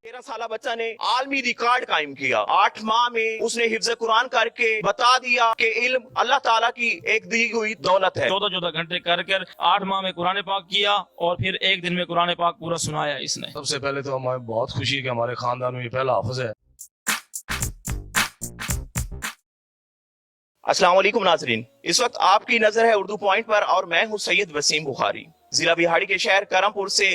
13 साल बच्चा ने आलमी रिकॉर्ड कायम किया। 8 माह में उसने हिफ्ज कुरान करके बता दिया कि इल्म अल्लाह ताला की एक दी हुई दौलत है। 14 घंटे कर कर 8 माह में कुरान पाक किया और फिर एक दिन में कुरान पाक पूरा सुनाया इसने। सबसे पहले तो हमें बहुत खुशी है कि हमारे खानदान में ये पहला हाफिज है। अस्सलाम वालेकुम नाजरीन, इस वक्त आपकी नजर है उर्दू पॉइंट पर और मैं हूं सैयद वसीम बुखारी। जिला बिहाड़ी के शहर करमपुर से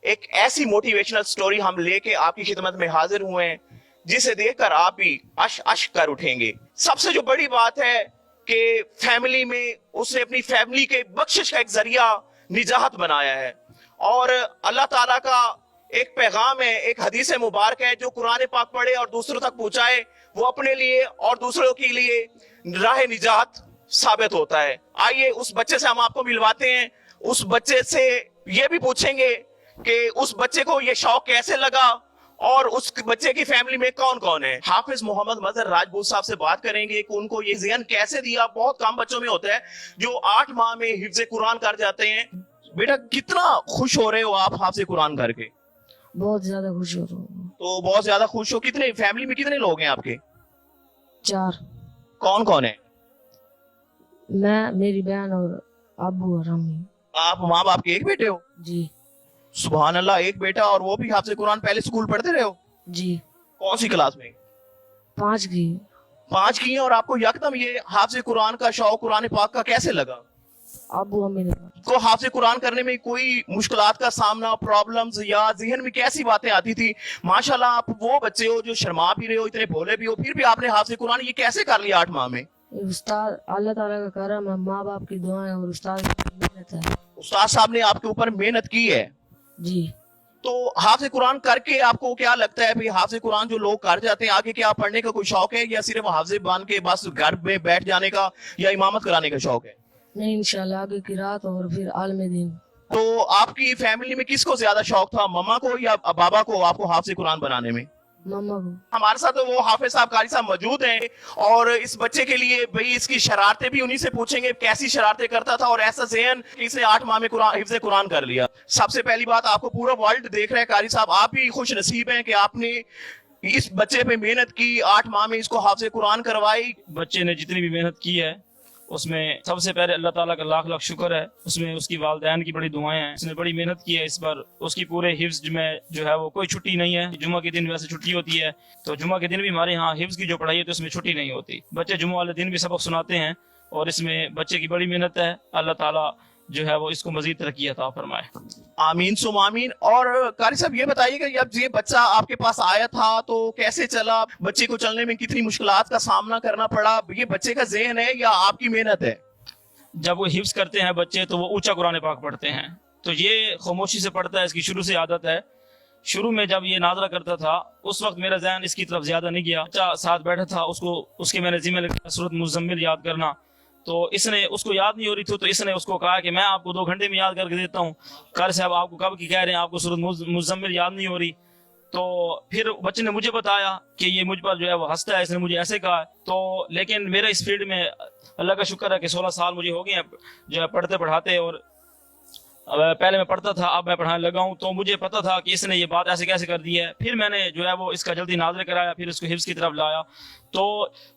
एक ऐसी मोटिवेशनल स्टोरी हम लेके आपकी खिदमत में हाजिर हुए हैं जिसे देखकर आप भी अश अश कर उठेंगे। सबसे जो बड़ी बात है कि फैमिली में उसने अपनी फैमिली के बख्शिश का एक जरिया निजात बनाया है और अल्लाह ताला का एक पैगाम है, एक हदीस मुबारक है जो कुरान पाक पढ़े और दूसरों तक पहुंचाए, वो अपने लिए और दूसरों के लिए राह निजात साबित होता है। आइए उस बच्चे से हम आपको मिलवाते हैं, उस बच्चे से ये भी पूछेंगे कि उस बच्चे को ये शौक कैसे लगा और उस बच्चे की फैमिली में कौन कौन है। हाफिज मोहम्मद मजहर राजपूत साहब से बात करेंगे कि उनको ये ज़हन कैसे दिया। बहुत कम बच्चों में होता है जो 8 माह में हिफ्ज़ कुरान कर जाते हैं। बेटा कितना खुश हो रहे हो आप हाफिज कुरान करके? बहुत ज्यादा खुश हो रहा हूँ। तो बहुत ज्यादा खुश हो। कितने फैमिली में कितने लोग हैं आपके? 4, कौन कौन है? मैं, मेरी बहन और अब्बू और अम्मी। आप माँ बाप के एक बेटे हो? जी सुभान अल्लाह, एक बेटा और वो भी हाफिज कुरान। पहले स्कूल पढ़ते रहे हो? जी। कौन सी क्लास में? 5 की। 5 की है। और आपको यकदम ये हाफिज कुरान का शौक कुरान पाक का कैसे लगा? अब्बू अम्मी ने कहा। को हाफिज कुरान करने में कोई मुश्किलात का सामना, प्रॉब्लम्स या जहन में कैसी बातें आती थी? माशाल्लाह आप वो बच्चे हो जो शर्मा भी रहे हो, इतने भोले भी हो, फिर भी आपने हाफिज कुरान ये कैसे कर लिया 8 माह में? उस्ताद, अल्लाह ताला का करम है, माँ बाप की दुआएं और उस्ताद की मेहनत है। उस्ताद साहब ने आपके ऊपर मेहनत की है। जी। तो हाफिज कुरान करके आपको क्या लगता है भाई, हाफिज कुरान जो लोग कर जाते हैं आगे क्या पढ़ने का कोई शौक है या सिर्फ हाफिज बन के बस घर में बैठ जाने का या इमामत कराने का शौक है? नहीं, इंशाल्लाह आगे की रात और फिर आलम दिन। तो आपकी फैमिली में किसको ज्यादा शौक था, मम्मा को या बाबा को, आपको हाफिज कुरान बनाने में? मम्मा को। हमारे साथ तो वो हाफिज साहब कारी साहब मौजूद हैं और इस बच्चे के लिए भाई इसकी शरारतें भी उन्हीं से पूछेंगे, कैसी शरारतें करता था और ऐसा ज़हन कि इसने 8 माह में हिफ्ज़ कुरान कर लिया। सबसे पहली बात, आपको पूरा वर्ल्ड देख रहा है कारी साहब, आप भी खुश नसीब हैं कि आपने इस बच्चे पे मेहनत की, 8 माह में इसको हाफिज कुरान करवाई। बच्चे ने जितनी भी मेहनत की है उसमें सबसे पहले अल्लाह ताला का लाख लाख शुक्र है। उसमें उसकी वालिदैन की बड़ी दुआएं हैं, उसने बड़ी मेहनत की है इस पर। उसकी पूरे हिफ्ज में जो है वो कोई छुट्टी नहीं है। जुम्मा के दिन वैसे छुट्टी होती है तो जुम्मा के दिन भी हमारे यहाँ हिफ्ज की जो पढ़ाई है तो उसमें छुट्टी नहीं होती। बच्चे जुम्मा वाले दिन भी सबक सुनाते हैं और इसमें बच्चे की बड़ी मेहनत है। अल्लाह ताला जो है वो इसको मजीद तरक्की अता फरमाए। आमीन सुम आमीन। और कारी साहब ये बताइएगा जब ये बच्चा आपके पास आया था तो कैसे चला? बच्चे को चलने में कितनी मुश्किलात का सामना करना पड़ा? ये बच्चे का ज़हन है या आपकी मेहनत है? जब वो हिफ्ज करते हैं बच्चे तो वो ऊंचा कुरान पाक पढ़ते हैं, तो ये खामोशी से पढ़ता है, इसकी शुरू से आदत है। शुरू में जब ये नाजरा करता था उस वक्त मेरा ज़हन इसकी तरफ ज्यादा नहीं गया। बच्चा साथ बैठा था, उसको उसके मैंने जिम्मे लगाया सूरत मुज़म्मिल याद करना, तो इसने उसको याद नहीं हो रही थी तो इसने उसको कहा कि मैं आपको 2 घंटे में याद करके देता हूँ। कारी साहब आपको कब की कह रहे हैं, आपको सूरत मुज़म्मिल याद नहीं हो रही। तो फिर बच्चे ने मुझे बताया कि ये मुझ पर जो है वो हंसता है, इसने मुझे ऐसे कहा। तो लेकिन मेरा इस फील्ड में अल्लाह का शुक्र है कि 16 साल मुझे हो गए हैं जो है पढ़ते पढ़ाते। और पहले मैं पढ़ता था, अब मैं पढ़ाने लगा हूँ, तो मुझे पता था कि इसने ये बात ऐसे कैसे कर दी है। फिर मैंने जो है वो इसका जल्दी नाज़र कराया, फिर इसको हिफ्ज़ की तरफ लाया। तो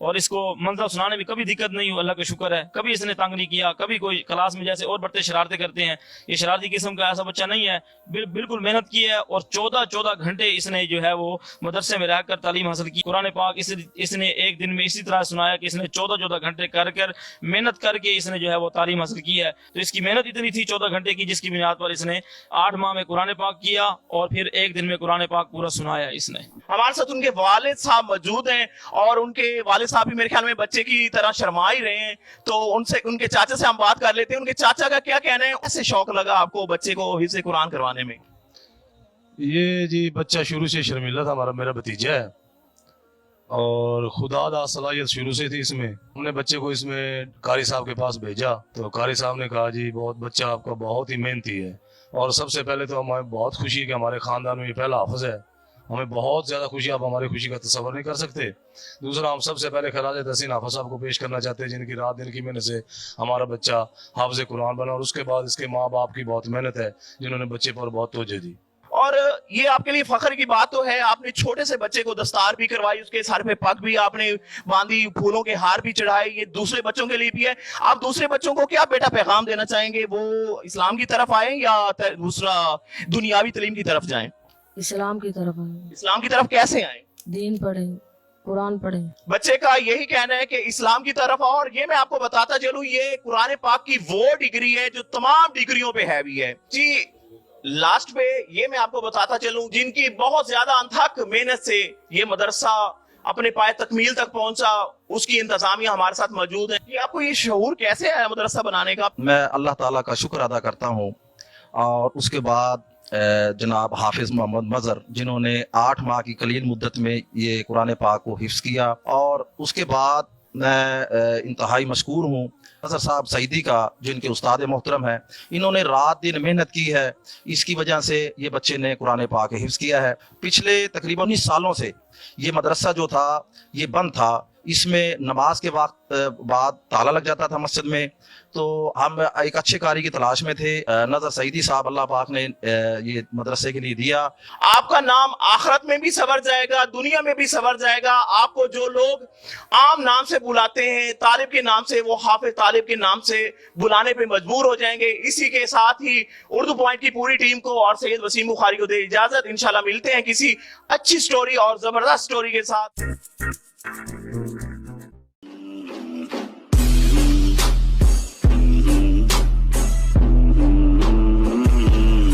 और इसको मंज़र सुनाने में कभी दिक्कत नहीं हुई, अल्लाह का शुक्र है। कभी इसने तंग नहीं किया, कभी कोई क्लास में जैसे और बच्चे शरारतें करते हैं, ये शरारती किस्म का ऐसा बच्चा नहीं है। बिल्कुल मेहनत की है और 14 घंटे इसने जो है वो मदरसे में रहकर तालीम हासिल की। कुरान पाक इसने एक दिन में इसी तरह सुनाया कि इसने 14 घंटे कर मेहनत करके इसने जो है वो तालीम हासिल की है। तो इसकी मेहनत इतनी थी 14 घंटे की, जिसकी बुनियाद पर इसने 8 माह में कुरान पाक किया और फिर एक दिन में कुरान पाक पूरा सुनाया इसने। हमारे साथ उनके वालिद साहब मौजूद हैं और उनके वालिद साहब भी मेरे ख्याल में बच्चे की तरह शर्मा ही रहे हैं, तो उनसे उनके चाचा से हम बात कर लेते हैं। उनके चाचा का क्या कहना है, ऐसे शौक लगा आपको बच्चे को हिफ्ज़ कुरान करवाने में? ये जी बच्चा शुरू से शर्मिला था, हमारा मेरा भतीजा है और खुदा दा सलाहियत शुरू से थी इसमें। हमने बच्चे को इसमें कारी साहब के पास भेजा तो कारी साहब ने कहा जी बहुत बच्चा आपका बहुत ही मेहनती है। और सबसे पहले तो हमें बहुत खुशी है कि हमारे ख़ानदान में ये पहला हाफिज है। हमें बहुत ज़्यादा खुशी, आप हमारी खुशी का तसव्वुर नहीं कर सकते। दूसरा, हम सबसे पहले खराज तहसीन हाफिज साहब को पेश करना चाहते हैं जिनकी रात दिन की मेहनत से हमारा बच्चा हाफिज कुरान बना और उसके बाद इसके माँ बाप की बहुत मेहनत है जिन्होंने बच्चे पर बहुत तवज्जो दी। اور یہ آپ کے لیے فخر کی بات تو ہے, آپ نے چھوٹے سے بچے کو دستار بھی کروائی, اس کے سر پہ پگ بھی آپ نے باندھی, پھولوں کے ہار بھی چڑھائے, یہ دوسرے بچوں کے لیے بھی ہے. آپ دوسرے بچوں کو کیا بیٹا پیغام دینا چاہیں گے, وہ اسلام کی طرف آئیں یا دوسرا دنیاوی تعلیم کی طرف جائیں؟ اسلام کی طرف آئیں, اسلام کی طرف کیسے آئیں؟ دین پڑھیں, قرآن پڑھیں. بچے کا یہی کہنا ہے کہ اسلام کی طرف, اور یہ میں آپ کو بتاتا چلوں یہ قرآن پاک کی وہ ڈگری ہے جو تمام ڈگریوں پہ ہیوی ہے جی. لاسٹ پہ یہ میں آپ کو بتاتا چلوں جن کی بہت زیادہ انتھک محنت سے یہ مدرسہ اپنے پائے تکمیل تک پہنچا, اس کی انتظامیہ ہمارے ساتھ موجود ہے. یہ آپ کو یہ شعور کیسے آیا مدرسہ بنانے کا؟ میں اللہ تعالیٰ کا شکر ادا کرتا ہوں, اور اس کے بعد جناب حافظ محمد مظہر جنہوں نے 8 ماہ کی قلیل مدت میں یہ قرآن پاک کو حفظ کیا, اور اس کے بعد میں انتہائی مشکور ہوں مظہر صاحب سعیدی کا جن کے استاد محترم ہیں. انہوں نے رات دن محنت کی ہے, اس کی وجہ سے یہ بچے نے قرآن پاک حفظ کیا ہے. پچھلے تقریباً 19 سالوں سے یہ مدرسہ جو تھا یہ بند تھا, اس میں نماز کے وقت بعد تالا لگ جاتا تھا مسجد میں, تو ہم ایک اچھے قاری کی تلاش میں تھے. نظر سعیدی صاحب اللہ پاک نے یہ مدرسے کے لیے دیا. آپ کا نام آخرت میں بھی سنور جائے گا, دنیا میں بھی سنور جائے گا. آپ کو جو لوگ عام نام سے بلاتے ہیں, طالب کے نام سے, وہ حافظ طالب کے نام سے بلانے پہ مجبور ہو جائیں گے. اسی کے ساتھ ہی اردو پوائنٹ کی پوری ٹیم کو اور سید وسیم بخاری کو دے اجازت. انشاءاللہ ملتے ہیں کسی اچھی سٹوری اور زبردست سٹوری کے ساتھ.